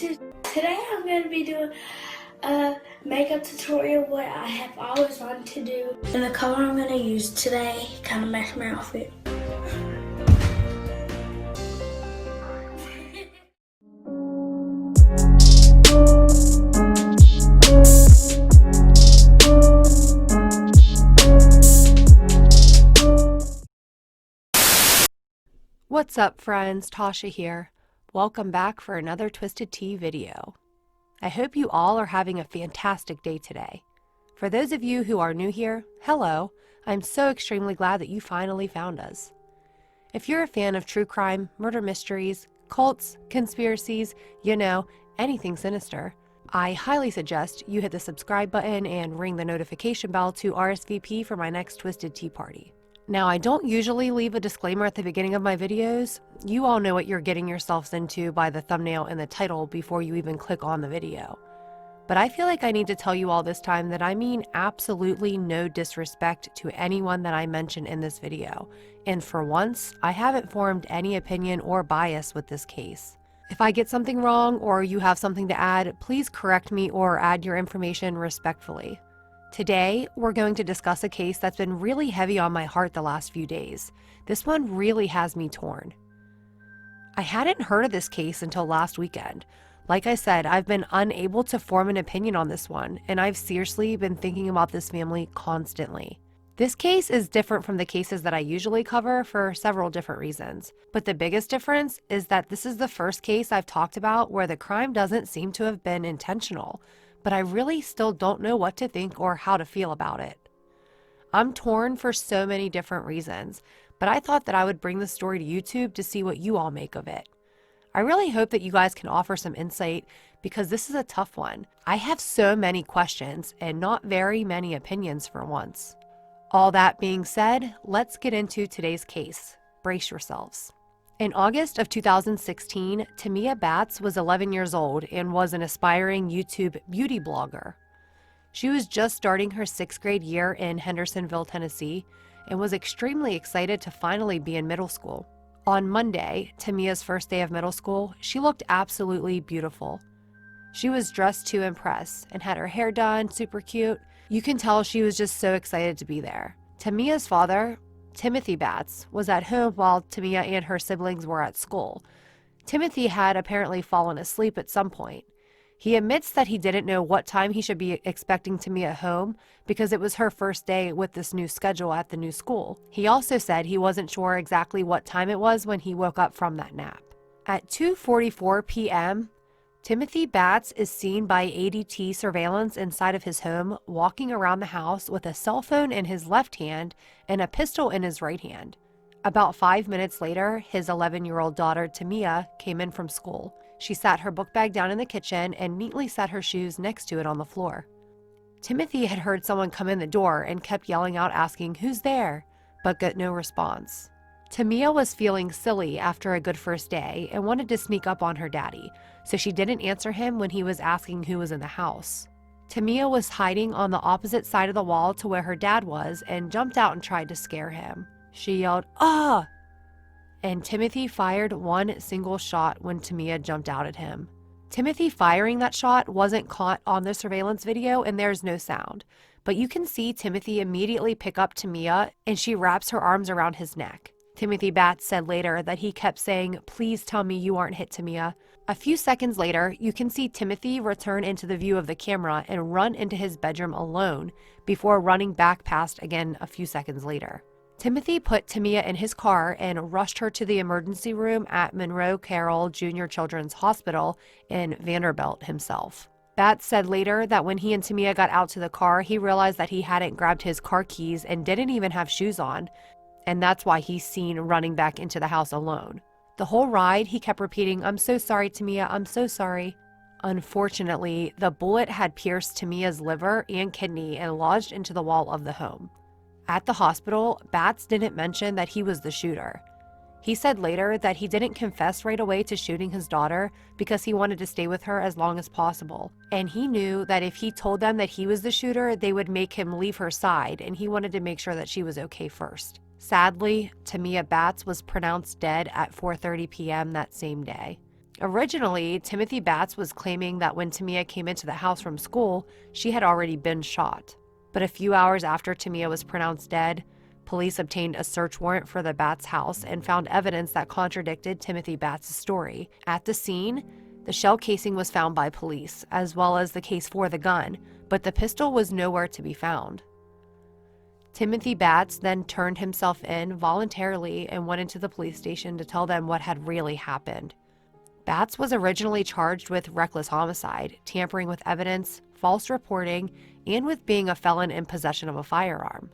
YouTube. Today I'm going to be doing a makeup tutorial, what I have always wanted to do. And the color I'm going to use today kind of matches my outfit. What's up, friends? Tasha here. Welcome back for another Twisted Tea video. I hope you all are having a fantastic day today. For those of you who are new here, hello. I'm so extremely glad that you finally found us. If you're a fan of true crime, murder mysteries, cults, conspiracies, anything sinister, I highly suggest you hit the subscribe button and ring the notification bell to RSVP for my next Twisted Tea party. Now, I don't usually leave a disclaimer at the beginning of my videos. You all know what you're getting yourselves into by the thumbnail and the title before you even click on the video. But I feel like I need to tell you all this time that I mean absolutely no disrespect to anyone that I mention in this video. And for once, I haven't formed any opinion or bias with this case. If I get something wrong or you have something to add, please correct me or add your information respectfully. Today, we're going to discuss a case that's been really heavy on my heart the last few days. This one really has me torn. I hadn't heard of this case until last weekend. Like I said, I've been unable to form an opinion on this one, and I've seriously been thinking about this family constantly. This case is different from the cases that I usually cover for several different reasons, but the biggest difference is that this is the first case I've talked about where the crime doesn't seem to have been intentional, but I really still don't know what to think or how to feel about it. I'm torn for so many different reasons, but I thought that I would bring the story to YouTube to see what you all make of it. I really hope that you guys can offer some insight because this is a tough one. I have so many questions and not very many opinions for once. All that being said, let's get into today's case. Brace yourselves. In August of 2016, Timea Batts was 11 years old and was an aspiring YouTube beauty blogger. She was just starting her 6th grade year in Hendersonville, Tennessee, and was extremely excited to finally be in middle school. On Monday, Timea's first day of middle school, she looked absolutely beautiful. She was dressed to impress and had her hair done super cute. You can tell she was just so excited to be there. Timea's father, Timothy Batts, was at home while Timea and her siblings were at school. Timothy had apparently fallen asleep at some point. He admits that he didn't know what time he should be expecting Timea home because it was her first day with this new schedule at the new school. He also said he wasn't sure exactly what time it was when he woke up from that nap. At 2:44 p.m., Timothy Batts is seen by ADT surveillance inside of his home, walking around the house with a cell phone in his left hand and a pistol in his right hand. About 5 minutes later, his 11-year-old daughter, Timea, came in from school. She sat her book bag down in the kitchen and neatly set her shoes next to it on the floor. Timothy had heard someone come in the door and kept yelling out asking, "Who's there?" but got no response. Timea was feeling silly after a good first day and wanted to sneak up on her daddy, so she didn't answer him when he was asking who was in the house. Timea was hiding on the opposite side of the wall to where her dad was and jumped out and tried to scare him. She yelled, "Ah!" and Timothy fired one single shot when Timea jumped out at him. Timothy firing that shot wasn't caught on the surveillance video and there's no sound, but you can see Timothy immediately pick up Timea and she wraps her arms around his neck. Timothy Batts said later that he kept saying, "Please tell me you aren't hit, Timea." A few seconds later, you can see Timothy return into the view of the camera and run into his bedroom alone before running back past again a few seconds later. Timothy put Timea in his car and rushed her to the emergency room at Monroe Carroll Jr. Children's Hospital in Vanderbilt himself. Batts said later that when he and Timea got out to the car, he realized that he hadn't grabbed his car keys and didn't even have shoes on, and that's why he's seen running back into the house alone. The whole ride, he kept repeating, "I'm so sorry, Timea, I'm so sorry." Unfortunately, the bullet had pierced Timea's liver and kidney and lodged into the wall of the home. At the hospital, Batts didn't mention that he was the shooter. He said later that he didn't confess right away to shooting his daughter because he wanted to stay with her as long as possible. And he knew that if he told them that he was the shooter, they would make him leave her side, and he wanted to make sure that she was okay first. Sadly, Timea Batts was pronounced dead at 4:30 p.m. that same day. Originally, Timothy Batts was claiming that when Timea came into the house from school, she had already been shot. But a few hours after Timea was pronounced dead, police obtained a search warrant for the Batts house and found evidence that contradicted Timothy Batts' story. At the scene, the shell casing was found by police, as well as the case for the gun, but the pistol was nowhere to be found. Timothy Batts then turned himself in voluntarily and went into the police station to tell them what had really happened. Batts was originally charged with reckless homicide, tampering with evidence, false reporting, and with being a felon in possession of a firearm.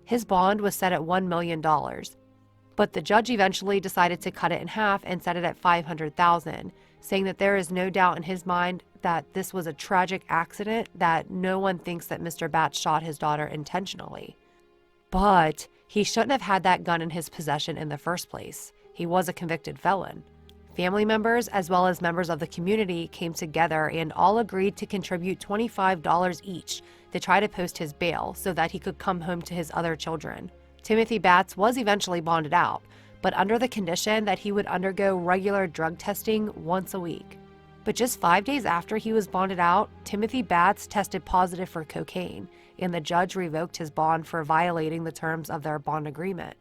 His bond was set at $1 million, but the judge eventually decided to cut it in half and set it at $500,000, saying that there is no doubt in his mind that this was a tragic accident, that no one thinks that Mr. Batts shot his daughter intentionally. But he shouldn't have had that gun in his possession in the first place. He was a convicted felon. Family members, as well as members of the community, came together and all agreed to contribute $25 each to try to post his bail so that he could come home to his other children. Timothy Batts was eventually bonded out, but under the condition that he would undergo regular drug testing once a week. But just 5 days after he was bonded out, Timothy Batts tested positive for cocaine, and the judge revoked his bond for violating the terms of their bond agreement.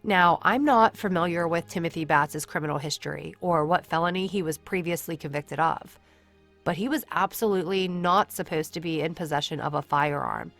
Now, I'm not familiar with Timothy Batts' criminal history or what felony he was previously convicted of, but he was absolutely not supposed to be in possession of a firearm.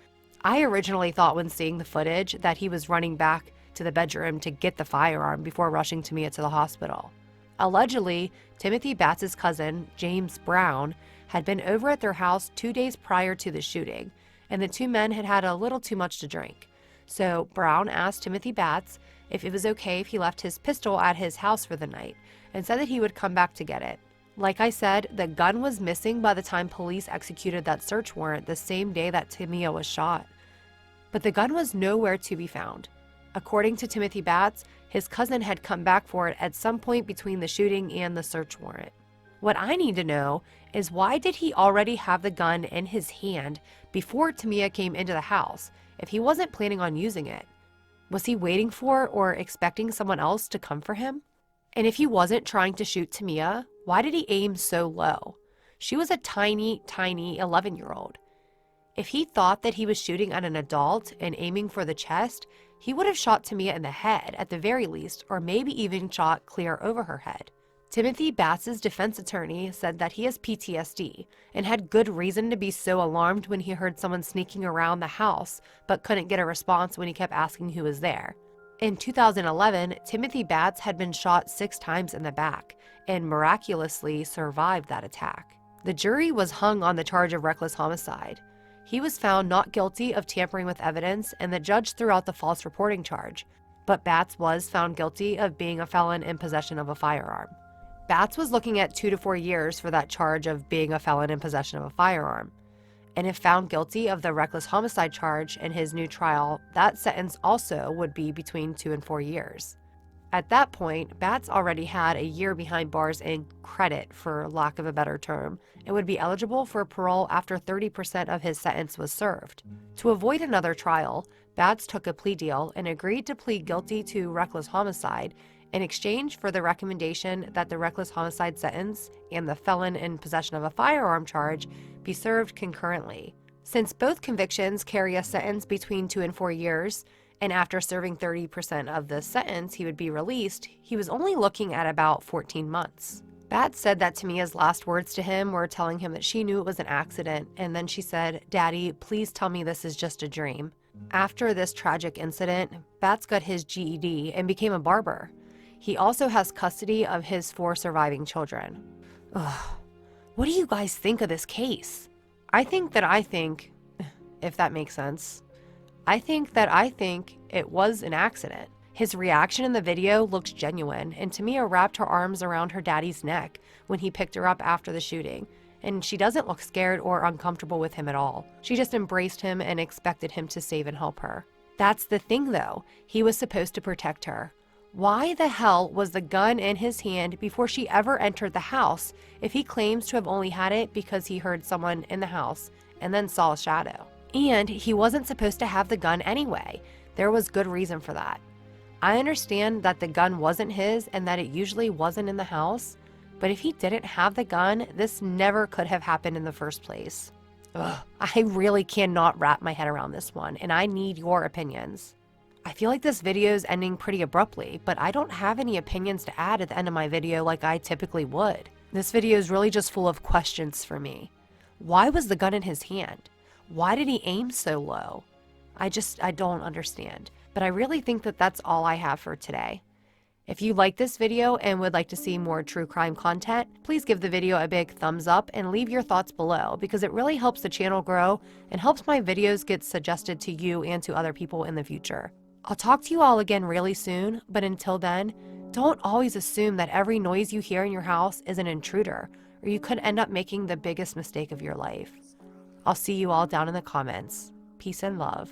I originally thought when seeing the footage that he was running back to the bedroom to get the firearm before rushing Timea to the hospital. Allegedly, Timothy Batts' cousin, James Brown, had been over at their house 2 days prior to the shooting, and the two men had had a little too much to drink. So Brown asked Timothy Batts if it was okay if he left his pistol at his house for the night, and said that he would come back to get it. Like I said, the gun was missing by the time police executed that search warrant the same day that Timea was shot. But the gun was nowhere to be found. According to Timothy Batts, his cousin had come back for it at some point between the shooting and the search warrant. What I need to know is, why did he already have the gun in his hand before Timea came into the house if he wasn't planning on using it? Was he waiting for or expecting someone else to come for him? And if he wasn't trying to shoot Timea, why did he aim so low? She was a tiny 11-year-old. If he thought that he was shooting at an adult and aiming for the chest, he would have shot Timea in the head at the very least, or maybe even shot clear over her head. Timothy Batts' defense attorney said that he has PTSD and had good reason to be so alarmed when he heard someone sneaking around the house, but couldn't get a response when he kept asking who was there. In 2011, Timothy Batts had been shot 6 times in the back and miraculously survived that attack. The jury was hung on the charge of reckless homicide. He was found not guilty of tampering with evidence, and the judge threw out the false reporting charge, but Batts was found guilty of being a felon in possession of a firearm. Batts was looking at 2 to 4 years for that charge of being a felon in possession of a firearm. And if found guilty of the reckless homicide charge in his new trial, that sentence also would be between 2 and 4 years. At that point, Batts already had a year behind bars in credit, for lack of a better term, and would be eligible for parole after 30% of his sentence was served. To avoid another trial, Batts took a plea deal and agreed to plead guilty to reckless homicide in exchange for the recommendation that the reckless homicide sentence and the felon in possession of a firearm charge be served concurrently. Since both convictions carry a sentence between 2 and 4 years, and after serving 30% of the sentence he would be released, he was only looking at about 14 months. Batts said that Timea's last words to him were telling him that she knew it was an accident, and then she said, "Daddy, please tell me this is just a dream." After this tragic incident, Batts got his GED and became a barber. He also has custody of his 4 surviving children. Ugh. What do you guys think of this case? I think, if that makes sense, I think it was an accident. His reaction in the video looks genuine, and Timea wrapped her arms around her daddy's neck when he picked her up after the shooting, and she doesn't look scared or uncomfortable with him at all. She just embraced him and expected him to save and help her. That's the thing though, he was supposed to protect her. Why the hell was the gun in his hand before she ever entered the house if he claims to have only had it because he heard someone in the house and then saw a shadow? And he wasn't supposed to have the gun anyway. There was good reason for that. I understand that the gun wasn't his and that it usually wasn't in the house, But if he didn't have the gun, this never could have happened in the first place. Ugh, I really cannot wrap my head around this one, and I need your opinions. I feel like this video is ending pretty abruptly, but I don't have any opinions to add at the end of my video like I typically would. This video is really just full of questions for me. Why was the gun in his hand? Why did he aim so low? I don't understand. But I really think that that's all I have for today. If you like this video and would like to see more true crime content, please give the video a big thumbs up and leave your thoughts below, because it really helps the channel grow and helps my videos get suggested to you and to other people in the future. I'll talk to you all again really soon, but until then, don't always assume that every noise you hear in your house is an intruder, or you could end up making the biggest mistake of your life. I'll see you all down in the comments. Peace and love.